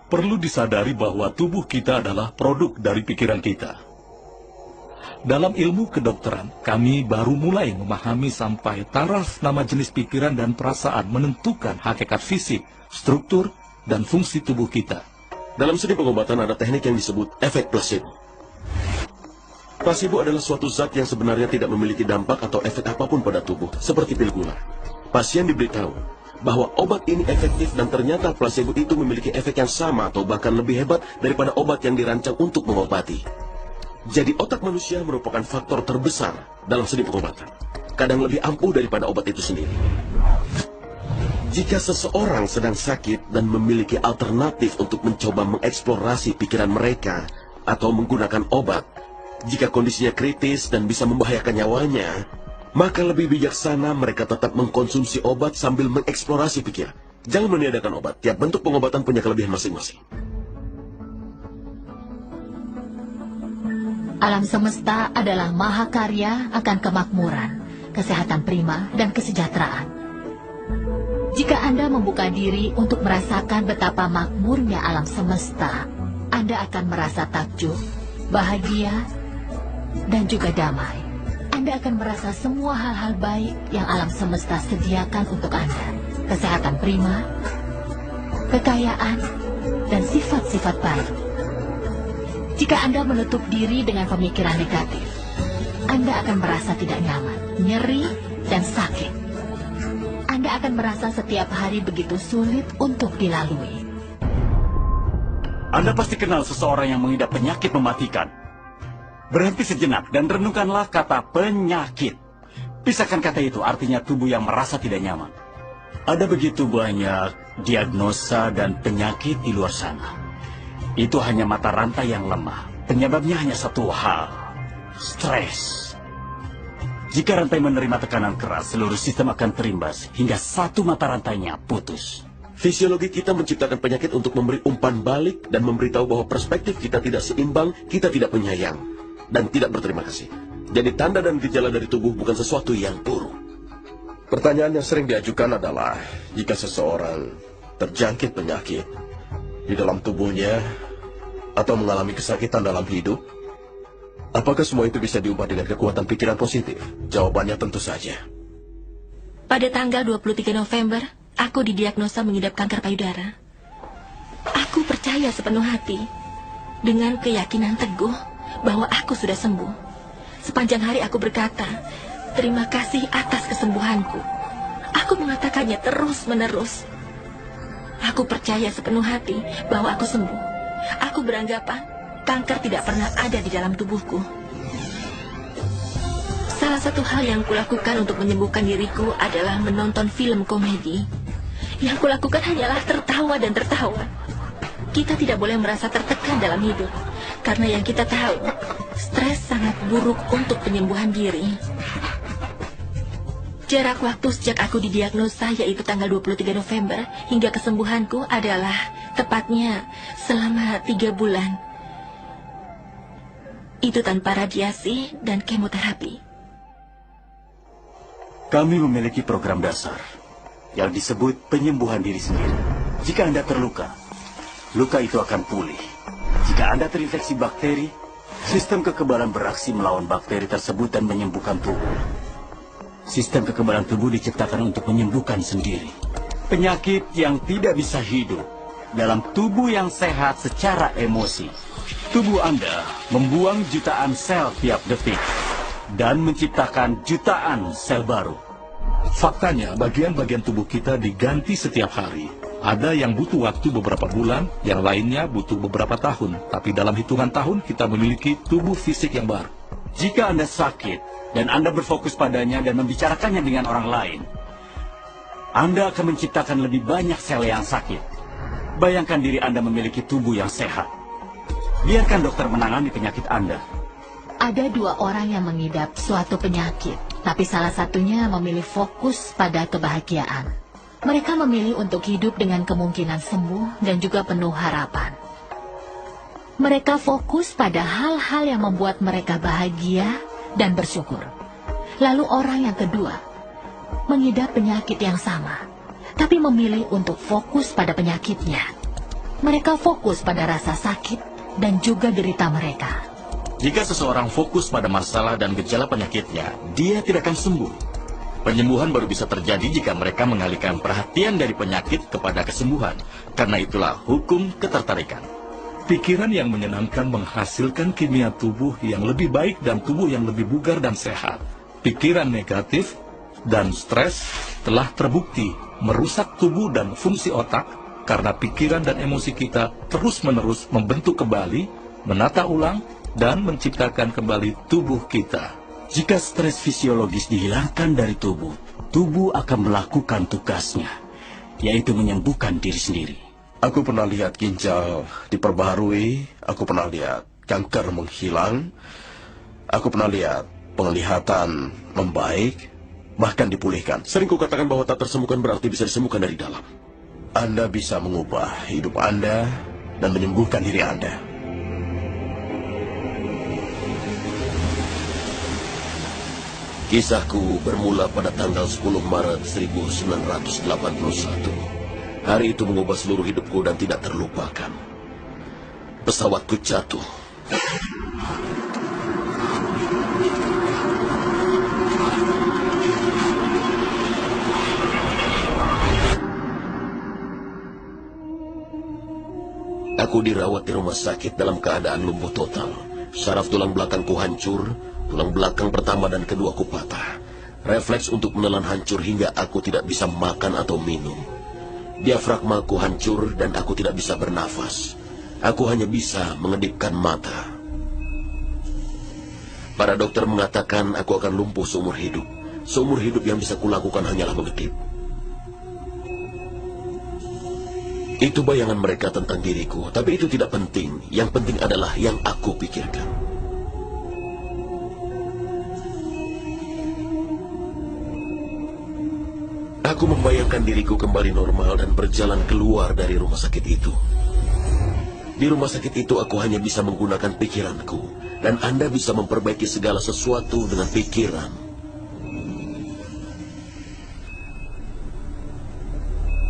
Perlu disadari bahwa tubuh kita adalah produk dari pikiran kita. Dalam ilmu kedokteran, kami baru mulai memahami sampai taraf nama jenis pikiran dan perasaan menentukan hakikat fisik, struktur, dan fungsi tubuh kita. Dalam seni pengobatan ada teknik yang disebut efek placebo. Placebo adalah suatu zat yang sebenarnya tidak memiliki dampak atau efek apapun pada tubuh, seperti pil gula. Pasien diberitahu bahwa obat ini efektif dan ternyata placebo itu memiliki efek yang sama atau bahkan lebih hebat daripada obat yang dirancang untuk mengobati. Jadi otak manusia merupakan faktor terbesar dalam seni pengobatan. Kadang lebih ampuh daripada obat itu sendiri. Jika seseorang sedang sakit dan memiliki alternatif untuk mencoba mengeksplorasi pikiran mereka atau menggunakan obat, jika kondisinya kritis dan bisa membahayakan nyawanya, maka lebih bijaksana mereka tetap mengkonsumsi obat sambil mengeksplorasi pikiran. Jangan meniadakan obat, tiap bentuk pengobatan punya kelebihan masing-masing. Alam semesta adalah mahakarya akan kemakmuran, kesehatan prima, dan kesejahteraan. Jika Anda membuka diri untuk merasakan betapa makmurnya alam semesta, Anda akan merasa takjub, bahagia, dan juga damai. Anda akan merasa semua hal-hal baik yang alam semesta sediakan untuk Anda. Kesehatan prima, kekayaan, dan sifat-sifat baik. Jika Anda menutup diri dengan pemikiran negatif, Anda akan merasa tidak nyaman, nyeri, dan sakit. Anda akan merasa setiap hari begitu sulit untuk dilalui. Anda pasti kenal seseorang yang mengidap penyakit mematikan. Berhenti sejenak dan renungkanlah kata penyakit. Pisahkan kata itu, artinya tubuh yang merasa tidak nyaman. Ada begitu banyak diagnosa dan penyakit di luar sana. Itu hanya mata rantai yang lemah. Penyebabnya hanya satu hal, stres. Jika rantai menerima tekanan keras, seluruh sistem akan terimbas hingga satu mata rantainya putus. Fisiologi kita menciptakan penyakit untuk memberi umpan balik dan memberitahu bahwa perspektif kita tidak seimbang, kita tidak penyayang, dan tidak berterima kasih. Jadi tanda dan gejala dari tubuh bukan sesuatu yang buruk. Pertanyaan yang sering diajukan adalah, jika seseorang terjangkit penyakit di dalam tubuhnya atau mengalami kesakitan dalam hidup, apakah semua itu bisa diubah dengan kekuatan pikiran positif? Jawabannya tentu saja. Pada tanggal 23 November, aku didiagnosa mengidap kanker payudara. Aku percaya sepenuh hati, dengan keyakinan teguh bahwa aku sudah sembuh. Sepanjang hari aku berkata, terima kasih atas kesembuhanku. Aku mengatakannya terus-menerus. Aku percaya sepenuh hati bahwa aku sembuh. Aku beranggapan kanker tidak pernah ada di dalam tubuhku. Salah satu hal yang kulakukan untuk menyembuhkan diriku adalah menonton film komedi. Yang kulakukan hanyalah tertawa dan tertawa. Kita tidak boleh merasa tertekan dalam hidup, karena yang kita tahu, stres sangat buruk untuk penyembuhan diri. Jarak waktu sejak aku didiagnosa, yaitu tanggal 23 November, hingga kesembuhanku adalah tepatnya selama 3 bulan. Itu tanpa radiasi dan kemoterapi. Kami memiliki program dasar yang disebut penyembuhan diri sendiri. Jika Anda terluka, luka itu akan pulih. Jika Anda terinfeksi bakteri, sistem kekebalan beraksi melawan bakteri tersebut dan menyembuhkan tubuh. Sistem kekebalan tubuh diciptakan untuk menyembuhkan sendiri. Penyakit yang tidak bisa hidup dalam tubuh yang sehat secara emosi. Tubuh Anda membuang jutaan sel tiap detik dan menciptakan jutaan sel baru. Faktanya, bagian-bagian tubuh kita diganti setiap hari. Ada yang butuh waktu beberapa bulan, yang lainnya butuh beberapa tahun. Tapi dalam hitungan tahun, kita memiliki tubuh fisik yang baru. Jika Anda sakit dan Anda berfokus padanya dan membicarakannya dengan orang lain, Anda akan menciptakan lebih banyak sel yang sakit. Bayangkan diri Anda memiliki tubuh yang sehat. Biarkan dokter menangani penyakit Anda. Ada 2 orang yang mengidap suatu penyakit, tapi salah satunya memilih fokus pada kebahagiaan. Mereka memilih untuk hidup dengan kemungkinan sembuh dan juga penuh harapan. Mereka fokus pada hal-hal yang membuat mereka bahagia dan bersyukur. Lalu orang yang kedua mengidap penyakit yang sama, tapi memilih untuk fokus pada penyakitnya. Mereka fokus pada rasa sakit dan juga derita mereka. Jika seseorang fokus pada masalah dan gejala penyakitnya, dia tidak akan sembuh. Penyembuhan baru bisa terjadi jika mereka mengalihkan perhatian dari penyakit kepada kesembuhan. Karena itulah hukum ketertarikan. Pikiran yang menyenangkan menghasilkan kimia tubuh yang lebih baik dan tubuh yang lebih bugar dan sehat. Pikiran negatif dan stres telah terbukti merusak tubuh dan fungsi otak karena pikiran dan emosi kita terus-menerus membentuk kembali, menata ulang, dan menciptakan kembali tubuh kita. Jika stres fisiologis dihilangkan dari tubuh, tubuh akan melakukan tugasnya, yaitu menyembuhkan diri sendiri. Aku pernah lihat ginjal diperbaharui, aku pernah lihat kanker menghilang, aku pernah lihat penglihatan membaik, bahkan dipulihkan. Sering kukatakan bahwa tak tersembuhkan berarti bisa disembuhkan dari dalam. Anda bisa mengubah hidup Anda dan menyembuhkan diri Anda. Kisahku bermula pada tanggal 10 Maret 1981. Hari itu mengubah seluruh hidupku dan tidak terlupakan. Pesawatku jatuh. Aku dirawat di rumah sakit dalam keadaan lumpuh total. Saraf tulang belakangku hancur, tulang belakang pertama dan keduaku patah. Refleks untuk menelan hancur hingga aku tidak bisa makan atau minum. Diafragmaku hancur dan aku tidak bisa bernafas. Aku hanya bisa mengedipkan mata. Para dokter mengatakan aku akan lumpuh seumur hidup. Seumur hidup yang bisa kulakukan hanyalah mengedip. Itu bayangan mereka tentang diriku, tapi itu tidak penting. Yang penting adalah yang aku pikirkan. Aku membayangkan diriku kembali normal dan berjalan keluar dari rumah sakit itu. Di rumah sakit itu aku hanya bisa menggunakan pikiranku, dan Anda bisa memperbaiki segala sesuatu dengan pikiran.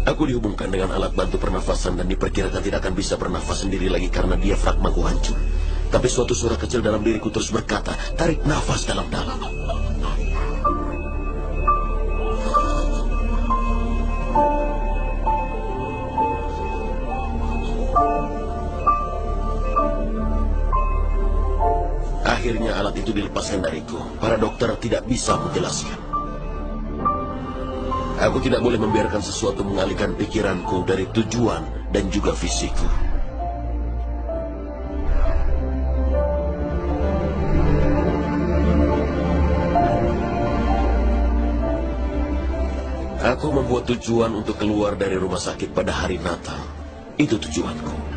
Aku dihubungkan dengan alat bantu pernafasan dan diperkirakan tidak akan bisa bernafas sendiri lagi karena diafragmaku hancur. Tapi suatu suara kecil dalam diriku terus berkata, tarik nafas dalam-dalam. Akhirnya alat itu dilepaskan dariku. Para dokter tidak bisa menjelaskan. Aku tidak boleh membiarkan sesuatu mengalihkan pikiranku dari tujuan dan juga fisikku. Aku membuat tujuan untuk keluar dari rumah sakit pada hari Natal. Itu tujuanku.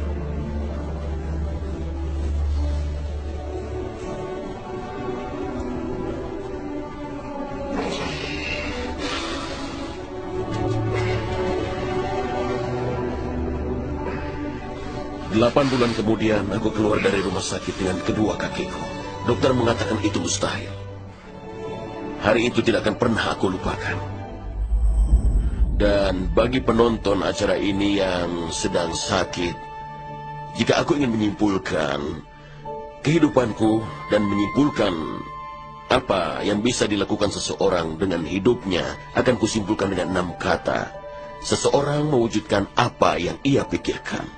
Delapan bulan kemudian, aku keluar dari rumah sakit dengan kedua kakiku. Dokter mengatakan itu mustahil. Hari itu tidak akan pernah aku lupakan. Dan bagi penonton acara ini yang sedang sakit, jika aku ingin menyimpulkan kehidupanku dan menyimpulkan apa yang bisa dilakukan seseorang dengan hidupnya, akan kusimpulkan dengan 6 kata. Seseorang mewujudkan apa yang ia pikirkan.